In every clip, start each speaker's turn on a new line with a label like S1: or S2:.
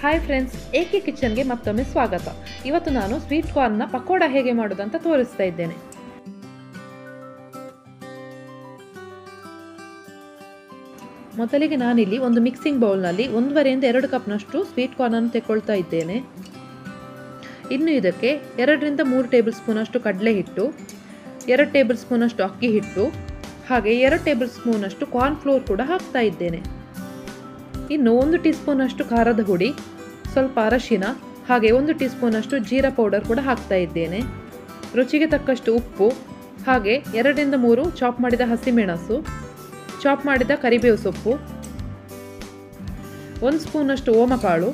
S1: Hi friends, ಏಕೆ ಕಿಚನ್ಗೆ ಮತ್ತೊಮ್ಮೆ ಸ್ವಾಗತ. ಇವತ್ತು ನಾನು ಸ್ವೀಟ್ ಕಾರ್ನ್ನ ಪಕೋಡ ಹೇಗೆ ಮಾಡೋದಂತ ತೋರಿಸ್ತಾ ಇದ್ದೇನೆ. ಮೊದಲಿಗೆ ನಾನಿಲ್ಲಿ ಒಂದು ಮಿಕ್ಸಿಂಗ್ ಬೌಲ್ನಲ್ಲಿ 1.5 ಇಂದ 2 ಕಪ್ನಷ್ಟು ಸ್ವೀಟ್ ಕಾರ್ನನ್ನು ತೆಗೊಳ್ತಾ ಇದ್ದೇನೆ. ಇನ್ನು ಇದಕ್ಕೆ 2 ರಿಂದ 3 ಟೇಬಲ್ ಸ್ಪೂನ್ ಅಷ್ಟು ಕಡಲೆ ಹಿಟ್ಟು, 2 ಟೇಬಲ್ ಸ್ಪೂನ್ ಅಷ್ಟು ಅಕ್ಕಿ ಹಿಟ್ಟು, ಹಾಗೆ 2 ಟೇಬಲ್ ಸ್ಪೂನ್ ಅಷ್ಟು ಕಾರ್ನ್ ಫ್ಲೋರ್ ಕೂಡ ಹಾಕ್ತಾ ಇದ್ದೇನೆ. ಇನ್ನು 1 ಟೀ ಸ್ಪೂನ್ ಅಷ್ಟು ಖಾರದ ಹುಡಿ, ಸ್ವಲ್ಪ ಅರಶಿನ, ಹಾಗೆ 1 ಟೀ ಸ್ಪೂನ್ ಅಷ್ಟು ಜೀರಾ ಪೌಡರ್ ಕೂಡ ಹಾಕ್ತಾ ಇದ್ದೇನೆ. ರುಚಿಗೆ ತಕ್ಕಷ್ಟು ಉಪ್ಪು, ಹಾಗೆ 2 ರಿಂದ 3 ಚಾಪ್ ಮಾಡಿದ ಹಸಿಮೆಣಸು, ಚಾಪ್ ಮಾಡಿದ ಕರಿಬೇವು ಸೊಪ್ಪು, 1 ಸ್ಪೂನ್ ಅಷ್ಟು ಓಮಕಾಳು,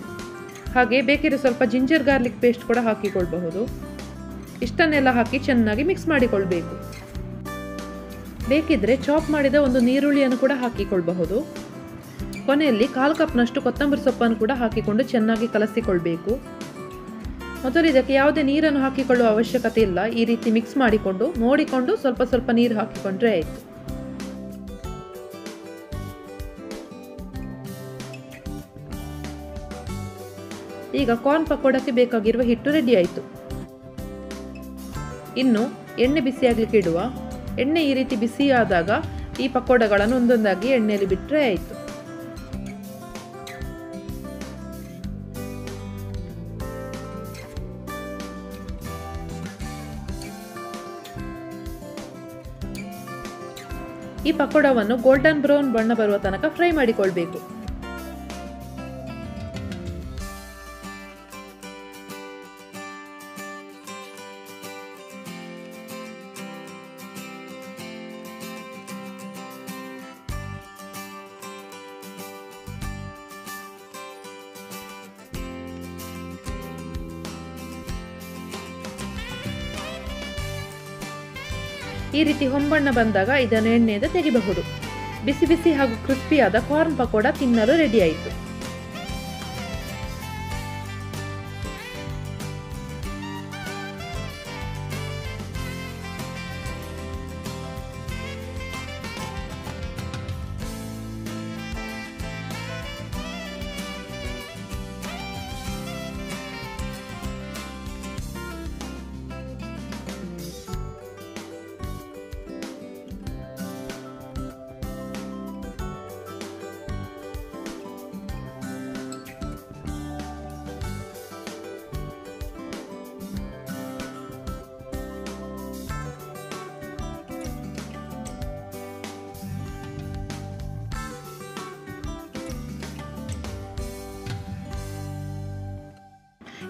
S1: ಹಾಗೆ ಬೇಕಿದ್ರೆ ಸ್ವಲ್ಪ ಜಿಂಜರ್ ಗಾರ್ಲಿಕ್ ಪೇಸ್ಟ್ ಕೂಡ ಹಾಕಿಕೊಳ್ಳಬಹುದು. ಇಷ್ಟನ್ನೆಲ್ಲ ಹಾಕಿ ಚೆನ್ನಾಗಿ ಮಿಕ್ಸ್ ಮಾಡಿಕೊಳ್ಬೇಕು. ಬೇಕಿದ್ರೆ ಚಾಪ್ ಮಾಡಿದ ಒಂದು ನೀರುಳ್ಳಿಯನ್ನು ಕೂಡ ಹಾಕಿಕೊಳ್ಳಬಹುದು. ಕೊನೆಯಲ್ಲಿ 1/4 ಕಪ್ನಷ್ಟು ಕೊತ್ತಂಬರಿ ಸೊಪ್ಪನ್ನು ಕೂಡ ಹಾಕಿಕೊಂಡು ಚೆನ್ನಾಗಿ ಕಲಸಿಕೊಳ್ಬೇಕು. ಮೊದಲು ಇದಕ್ಕೆ ಯಾವುದೇ ನೀರನ್ನು ಹಾಕಿಕೊಳ್ಳುವ ಅವಶ್ಯಕತೆ ಇಲ್ಲ. ಈ ರೀತಿ ಮಿಕ್ಸ್ ಮಾಡಿಕೊಂಡು ನೋಡಿಕೊಂಡು ಸ್ವಲ್ಪ ಸ್ವಲ್ಪ ನೀರು ಹಾಕಿಕೊಂಡ್ರೆ ಆಯಿತು. ಈಗ ಕಾರ್ನ್ ಪಕೋಡಕ್ಕೆ ಬೇಕಾಗಿರುವ ಹಿಟ್ಟು ರೆಡಿ ಆಯಿತು. ಇನ್ನು ಎಣ್ಣೆ ಬಿಸಿಯಾಗಲಿಕ್ಕೆ ಇಡುವ. ಎಣ್ಣೆ ಈ ರೀತಿ ಬಿಸಿಯಾದಾಗ ಈ ಪಕೋಡಗಳನ್ನು ಒಂದೊಂದಾಗಿ ಎಣ್ಣೆಯಲ್ಲಿ ಬಿಟ್ಟರೆ ಆಯಿತು. ಈ ಪಕೋಡವನ್ನು ಗೋಲ್ಡನ್ ಬ್ರೌನ್ ಬಣ್ಣ ಬರುವ ತನಕ ಫ್ರೈ ಮಾಡಿಕೊಳ್ಬೇಕು. ಈ ರೀತಿ ಹೊಂಬಣ್ಣ ಬಂದಾಗ ಇದನ್ನು ಎಣ್ಣೆಯಿಂದ ತೆಗಿಬಹುದು. ಬಿಸಿ ಬಿಸಿ ಹಾಗೂ ಕ್ರಿಸ್ಪಿಯಾದ ಕಾರ್ನ್ ಪಕೋಡ ತಿನ್ನಲು ರೆಡಿ ಆಯಿತು.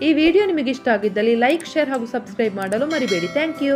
S1: ಈ ವಿಡಿಯೋ ನಿಮಗೆ ಇಷ್ಟ ಆಗಿದ್ದಲ್ಲಿ ಲೈಕ್, ಶೇರ್ ಹಾಗೂ ಸಬ್ಸ್ಕ್ರೈಬ್ ಮಾಡಲು ಮರಿಬೇಡಿ. Thank you.